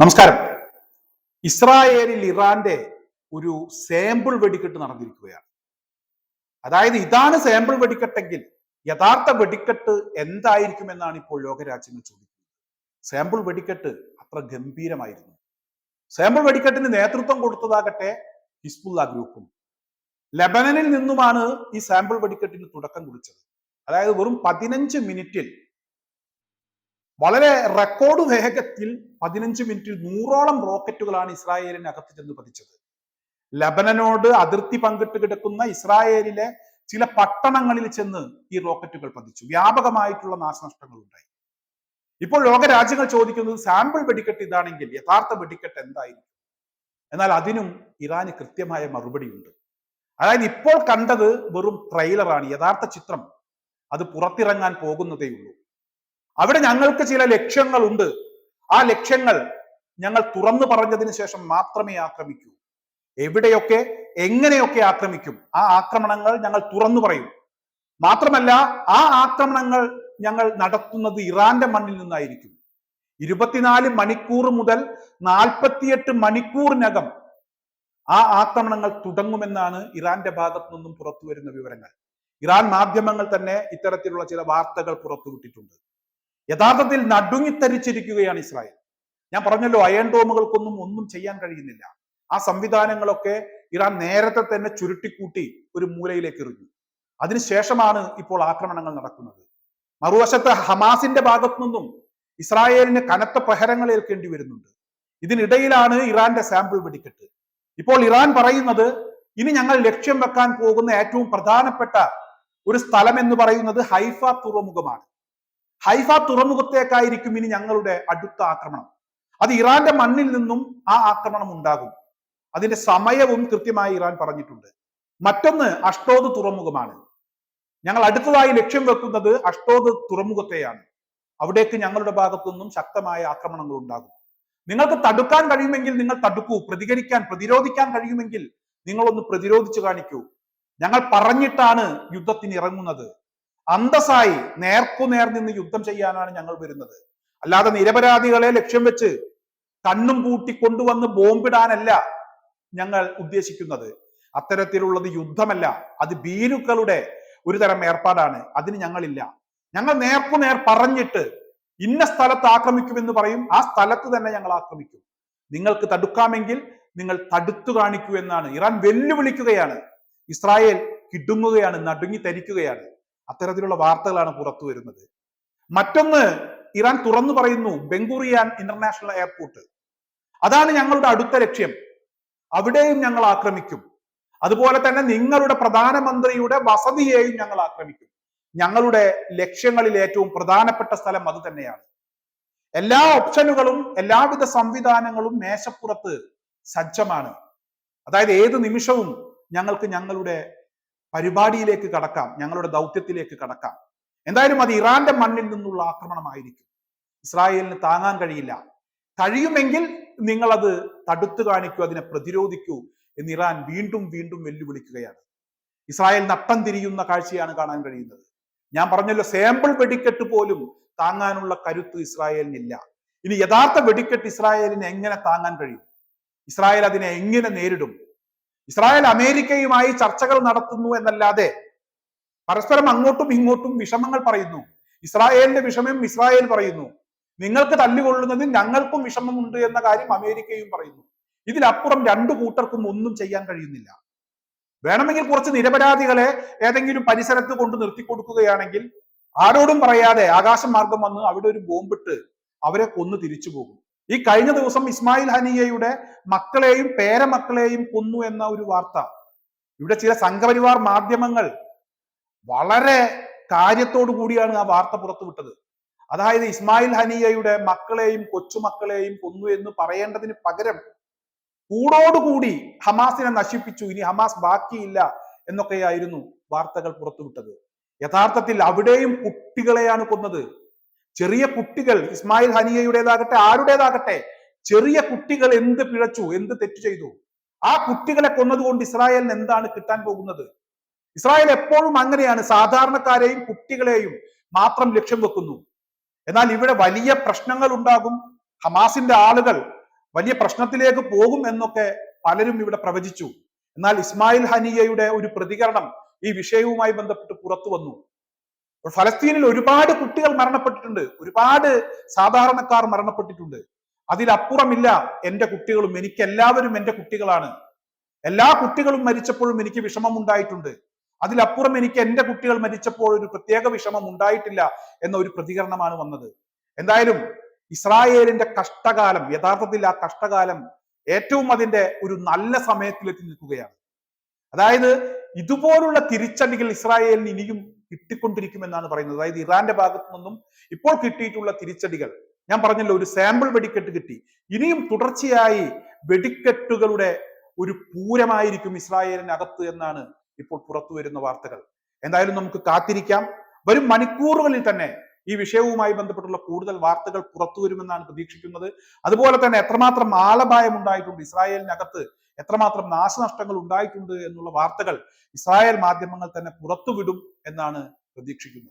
നമസ്കാരം. ഇസ്രായേലിൽ ഇറാന്റെ ഒരു സാമ്പിൾ വെടിക്കെട്ട് നടന്നിരിക്കുകയാണ്. അതായത് ഇതാണ് സാമ്പിൾ വെടിക്കെട്ടെങ്കിൽ യഥാർത്ഥ വെടിക്കെട്ട് എന്തായിരിക്കുമെന്നാണ് ഇപ്പോൾ ലോകരാജ്യങ്ങൾ ചോദിക്കുന്നത്. സാമ്പിൾ വെടിക്കെട്ട് അത്ര ഗംഭീരമായിരുന്നു. സാമ്പിൾ വെടിക്കെട്ടിന് നേതൃത്വം കൊടുത്തതാകട്ടെ ഹിസ്ബുള്ള ഗ്രൂപ്പും ലെബനനിൽ നിന്നുമാണ് ഈ സാമ്പിൾ വെടിക്കെട്ടിന് തുടക്കം കുറിച്ചത്. അതായത് വെറും 15 മിനിറ്റിൽ വളരെ റെക്കോർഡ് വേഗത്തിൽ 15 മിനിറ്റിൽ 100ഓളം റോക്കറ്റുകളാണ് ഇസ്രായേലിനകത്ത് ചെന്ന് പതിച്ചത്. ലബനനോട് അതിർത്തി പങ്കിട്ട് കിടക്കുന്ന ഇസ്രായേലിലെ ചില പട്ടണങ്ങളിൽ ചെന്ന് ഈ റോക്കറ്റുകൾ പതിച്ചു. വ്യാപകമായിട്ടുള്ള നാശനഷ്ടങ്ങൾ ഉണ്ടായി. ഇപ്പോൾ ലോകരാജ്യങ്ങൾ ചോദിക്കുന്നത് സാമ്പിൾ വെടിക്കെട്ട് ഇതാണെങ്കിൽ യഥാർത്ഥ വെടിക്കെട്ട് എന്തായിരിക്കും? എന്നാൽ അതിനും ഇറാന് കൃത്യമായ മറുപടി ഉണ്ട്. അതായത് ഇപ്പോൾ കണ്ടത് വെറും ട്രെയിലറാണ്. യഥാർത്ഥ ചിത്രം അത് പുറത്തിറങ്ങാൻ പോകുന്നതേയുള്ളൂ. അവിടെ ഞങ്ങൾക്ക് ചില ലക്ഷ്യങ്ങളുണ്ട്. ആ ലക്ഷ്യങ്ങൾ ഞങ്ങൾ തുറന്നു പറഞ്ഞതിന് ശേഷം മാത്രമേ ആക്രമിക്കൂ. എവിടെയൊക്കെ എങ്ങനെയൊക്കെ ആക്രമിക്കും ആ ആക്രമണങ്ങൾ ഞങ്ങൾ തുറന്നു പറയും. മാത്രമല്ല ആ ആക്രമണങ്ങൾ ഞങ്ങൾ നടത്തുന്നത് ഇറാന്റെ മണ്ണിൽ നിന്നായിരിക്കും. 24 മണിക്കൂർ മുതൽ 48 മണിക്കൂറിനകം ആ ആക്രമണങ്ങൾ തുടങ്ങുമെന്നാണ് ഇറാന്റെ ഭാഗത്തു നിന്നും പുറത്തു വരുന്ന വിവരങ്ങൾ. ഇറാൻ മാധ്യമങ്ങൾ തന്നെ ഇത്തരത്തിലുള്ള ചില വാർത്തകൾ പുറത്തുവിട്ടിട്ടുണ്ട്. യഥാർത്ഥത്തിൽ നടുങ്ങിത്തരിച്ചിരിക്കുകയാണ് ഇസ്രായേൽ. ഞാൻ പറഞ്ഞല്ലോ, അയൺ ഡോമുകൾക്കൊന്നും ഒന്നും ചെയ്യാൻ കഴിയുന്നില്ല. ആ സംവിധാനങ്ങളൊക്കെ ഇറാൻ നേരത്തെ തന്നെ ചുരുട്ടിക്കൂട്ടി ഒരു മൂലയിലേക്ക് എറിഞ്ഞു. അതിനുശേഷമാണ് ഇപ്പോൾ ആക്രമണങ്ങൾ നടക്കുന്നത്. മറുവശത്ത് ഹമാസിന്റെ ഭാഗത്തു നിന്നും ഇസ്രായേലിന് കനത്ത പ്രഹരങ്ങൾ ഏൽക്കേണ്ടി വരുന്നുണ്ട്. ഇതിനിടയിലാണ് ഇറാന്റെ സാമ്പിൾ വെടിക്കെട്ട്. ഇപ്പോൾ ഇറാൻ പറയുന്നത് ഇനി ഞങ്ങൾ ലക്ഷ്യം വെക്കാൻ പോകുന്ന ഏറ്റവും പ്രധാനപ്പെട്ട ഒരു സ്ഥലം എന്ന് പറയുന്നത് ഹൈഫ തുറമുഖമാണ്. ഹൈഫ തുറമുഖത്തേക്കായിരിക്കും ഇനി ഞങ്ങളുടെ അടുത്ത ആക്രമണം. അത് ഇറാന്റെ മണ്ണിൽ നിന്നും ആ ആക്രമണം ഉണ്ടാകും. അതിന്റെ സമയവും കൃത്യമായി ഇറാൻ പറഞ്ഞിട്ടുണ്ട്. മറ്റൊന്ന് അഷ്ടോദ് തുറമുഖമാണ്. ഞങ്ങൾ അടുത്തതായി ലക്ഷ്യം വെക്കുന്നത് അഷ്ടോദ് തുറമുഖത്തെയാണ്. അവിടേക്ക് ഞങ്ങളുടെ ഭാഗത്തു നിന്നും ശക്തമായ ആക്രമണങ്ങൾ ഉണ്ടാകും. നിങ്ങൾക്ക് തടുക്കാൻ കഴിയുമെങ്കിൽ നിങ്ങൾ തടുക്കൂ. പ്രതിരോധിക്കാൻ കഴിയുമെങ്കിൽ നിങ്ങളൊന്ന് പ്രതിരോധിച്ചു കാണിക്കൂ. ഞങ്ങൾ പറഞ്ഞിട്ടാണ് യുദ്ധത്തിന് ഇറങ്ങുന്നത്. അന്തസ്സായി നേർക്കുനേർ നിന്ന് യുദ്ധം ചെയ്യാനാണ് ഞങ്ങൾ വരുന്നത്. അല്ലാതെ നിരപരാധികളെ ലക്ഷ്യം വെച്ച് കണ്ണും പൂട്ടി കൊണ്ടുവന്ന് ബോംബിടാനല്ല ഞങ്ങൾ ഉദ്ദേശിക്കുന്നത്. അത്തരത്തിലുള്ളത് യുദ്ധമല്ല, അത് ഭീരുക്കളുടെ ഒരു തരം ഏർപ്പാടാണ്. അതിന് ഞങ്ങളില്ല. ഞങ്ങൾ നേർക്കുനേർ പറഞ്ഞിട്ട് ഇന്ന സ്ഥലത്ത് ആക്രമിക്കുമെന്ന് പറയും. ആ സ്ഥലത്ത് തന്നെ ഞങ്ങൾ ആക്രമിക്കും. നിങ്ങൾക്ക് തടുക്കാമെങ്കിൽ നിങ്ങൾ തടുത്തു കാണിക്കൂ എന്നാണ് ഇറാൻ വെല്ലുവിളിക്കുകയാണ്. ഇസ്രായേൽ കിടുങ്ങുകയാണ്, നടുങ്ങി തരിക്കുകയാണ്. അത്തരത്തിലുള്ള വാർത്തകളാണ് പുറത്തു വരുന്നത്. മറ്റൊന്ന് ഇറാൻ തുറന്നു പറയുന്നു, ബെൻഗൂറിയാൻ ഇന്റർനാഷണൽ എയർപോർട്ട്. അതാണ് ഞങ്ങളുടെ അടുത്ത ലക്ഷ്യം. അവിടെയും ഞങ്ങൾ ആക്രമിക്കും. അതുപോലെ തന്നെ നിങ്ങളുടെ പ്രധാനമന്ത്രിയുടെ വസതിയെയും ഞങ്ങൾ ആക്രമിക്കും. ഞങ്ങളുടെ ലക്ഷ്യങ്ങളിൽ ഏറ്റവും പ്രധാനപ്പെട്ട സ്ഥലം അത് തന്നെയാണ്. എല്ലാ ഓപ്ഷനുകളും എല്ലാവിധ സംവിധാനങ്ങളും മേശപ്പുറത്ത് സജ്ജമാണ്. അതായത് ഏത് നിമിഷവും ഞങ്ങൾക്ക് ഞങ്ങളുടെ പരിപാടിയിലേക്ക് കടക്കാം, ഞങ്ങളുടെ ദൗത്യത്തിലേക്ക് കടക്കാം. എന്തായാലും അത് ഇറാന്റെ മണ്ണിൽ നിന്നുള്ള ആക്രമണമായിരിക്കും. ഇസ്രായേലിന് താങ്ങാൻ കഴിയില്ല. കഴിയുമെങ്കിൽ നിങ്ങൾ അത് തടുത്തു കാണിക്കൂ, അതിനെ പ്രതിരോധിക്കൂ എന്ന് ഇറാൻ വീണ്ടും വീണ്ടും വെല്ലുവിളിക്കുകയാണ്. ഇസ്രായേൽ നട്ടം തിരിയുന്ന കാഴ്ചയാണ് കാണാൻ കഴിയുന്നത്. ഞാൻ പറഞ്ഞല്ലോ, സാമ്പിൾ വെടിക്കെട്ട് പോലും താങ്ങാനുള്ള കരുത്ത് ഇസ്രായേലിനില്ല. ഇനി യഥാർത്ഥ വെടിക്കെട്ട് ഇസ്രായേലിന് എങ്ങനെ താങ്ങാൻ കഴിയും? ഇസ്രായേൽ അതിനെ എങ്ങനെ നേരിടും? ഇസ്രായേൽ അമേരിക്കയുമായി ചർച്ചകൾ നടത്തുന്നു എന്നല്ലാതെ പരസ്പരം അങ്ങോട്ടും ഇങ്ങോട്ടും വിഷമങ്ങൾ പറയുന്നു. ഇസ്രായേലിന്റെ വിഷമം ഇസ്രായേൽ പറയുന്നു. നിങ്ങൾക്ക് തല്ലുകൊള്ളുന്നതിൽ ഞങ്ങൾക്കും വിഷമമുണ്ട് എന്ന കാര്യം അമേരിക്കയും പറയുന്നു. ഇതിലപ്പുറം രണ്ടു കൂട്ടർക്കും ഒന്നും ചെയ്യാൻ കഴിയുന്നില്ല. വേണമെങ്കിൽ കുറച്ച് നിരപരാധികളെ ഏതെങ്കിലും പരിസരത്ത് കൊണ്ട് നിർത്തിക്കൊടുക്കുകയാണെങ്കിൽ ആരോടും പറയാതെ ആകാശം മാർഗം വന്ന് അവിടെ ഒരു ബോംബിട്ട് അവരെ കൊന്നു തിരിച്ചു പോകും. ഈ കഴിഞ്ഞ ദിവസം ഇസ്മായിൽ ഹനിയയുടെ മക്കളെയും പേരമക്കളെയും കൊന്നു എന്ന ഒരു വാർത്ത ഇവിടെ ചില സംഘപരിവാർ മാധ്യമങ്ങൾ വളരെ കാര്യത്തോടു കൂടിയാണ് ആ വാർത്ത പുറത്തുവിട്ടത്. അതായത് ഇസ്മായിൽ ഹനിയയുടെ മക്കളെയും കൊച്ചുമക്കളെയും കൊന്നു എന്ന് പറയേണ്ടതിന് പകരം കൂടോടുകൂടി ഹമാസിനെ നശിപ്പിച്ചു, ഇനി ഹമാസ് ബാക്കിയില്ല എന്നൊക്കെയായിരുന്നു വാർത്തകൾ പുറത്തുവിട്ടത്. യഥാർത്ഥത്തിൽ അവിടെയും കുട്ടികളെയാണ് കൊന്നത്. ചെറിയ കുട്ടികൾ, ഇസ്മായിൽ ഹനിയയുടേതാകട്ടെ ആരുടേതാകട്ടെ, ചെറിയ കുട്ടികൾ എന്ത് പിഴച്ചു, എന്ത് തെറ്റ് ചെയ്തു? ആ കുട്ടികളെ കൊന്നതുകൊണ്ട് ഇസ്രായേലിന് എന്താണ് കിട്ടാൻ പോകുന്നത്? ഇസ്രായേൽ എപ്പോഴും അങ്ങനെയാണ്, സാധാരണക്കാരെയും കുട്ടികളെയും മാത്രം ലക്ഷ്യം വെക്കുന്നു. എന്നാൽ ഇവിടെ വലിയ പ്രശ്നങ്ങൾ ഉണ്ടാകും. ഹമാസിന്റെ ആളുകൾ വലിയ പ്രശ്നത്തിലേക്ക് പോകും എന്നൊക്കെ പലരും ഇവിടെ പ്രവചിച്ചു. എന്നാൽ ഇസ്മായിൽ ഹനിയയുടെ ഒരു പ്രതികരണം ഈ വിഷയവുമായി ബന്ധപ്പെട്ട് പുറത്തു വന്നു. ഫലസ്തീനിൽ ഒരുപാട് കുട്ടികൾ മരണപ്പെട്ടിട്ടുണ്ട്, ഒരുപാട് സാധാരണക്കാർ മരണപ്പെട്ടിട്ടുണ്ട്. അതിലപ്പുറമില്ല എന്റെ കുട്ടികളും, എനിക്ക് എല്ലാവരും എന്റെ കുട്ടികളാണ്. എല്ലാ കുട്ടികളും മരിച്ചപ്പോഴും എനിക്ക് വിഷമം ഉണ്ടായിട്ടുണ്ട്. അതിലപ്പുറം എനിക്ക് എന്റെ കുട്ടികൾ മരിച്ചപ്പോൾ ഒരു പ്രത്യേക വിഷമം ഉണ്ടായിട്ടില്ല എന്ന ഒരു പ്രതികരണമാണ് വന്നത്. എന്തായാലും ഇസ്രായേലിന്റെ കഷ്ടകാലം, യഥാർത്ഥത്തിൽ ആ കഷ്ടകാലം ഏറ്റവും അതിന്റെ ഒരു നല്ല സമയത്തിലെത്തി നിൽക്കുകയാണ്. അതായത് ഇതുപോലുള്ള തിരിച്ചടികൾ ഇസ്രായേലിന് ഇനിയും കിട്ടിക്കൊണ്ടിരിക്കുമെന്നാണ് പറയുന്നത്. അതായത് ഇറാന്റെ ഭാഗത്തു നിന്നും ഇപ്പോൾ കിട്ടിയിട്ടുള്ള തിരിച്ചടികൾ, ഞാൻ പറഞ്ഞല്ലോ, ഒരു സാമ്പിൾ വെടിക്കെട്ട് കിട്ടി. ഇനിയും തുടർച്ചയായി വെടിക്കെട്ടുകളുടെ ഒരു പൂരമായിരിക്കും ഇസ്രായേലിനകത്ത് എന്നാണ് ഇപ്പോൾ പുറത്തു വരുന്ന വാർത്തകൾ. എന്തായാലും നമുക്ക് കാത്തിരിക്കാം. വരും മണിക്കൂറുകളിൽ തന്നെ ഈ വിഷയവുമായി ബന്ധപ്പെട്ടുള്ള കൂടുതൽ വാർത്തകൾ പുറത്തു വരുമെന്നാണ് പ്രതീക്ഷിക്കുന്നത്. അതുപോലെ തന്നെ എത്രമാത്രം ആളപായം ഉണ്ടായിട്ടുണ്ട്, ഇസ്രായേലിനകത്ത് എത്രമാത്രം നാശനഷ്ടങ്ങൾ ഉണ്ടായിട്ടുണ്ട് എന്നുള്ള വാർത്തകൾ ഇസ്രായേൽ മാധ്യമങ്ങൾ തന്നെ പുറത്തുവിടും എന്നാണ് പ്രതീക്ഷിക്കുന്നത്.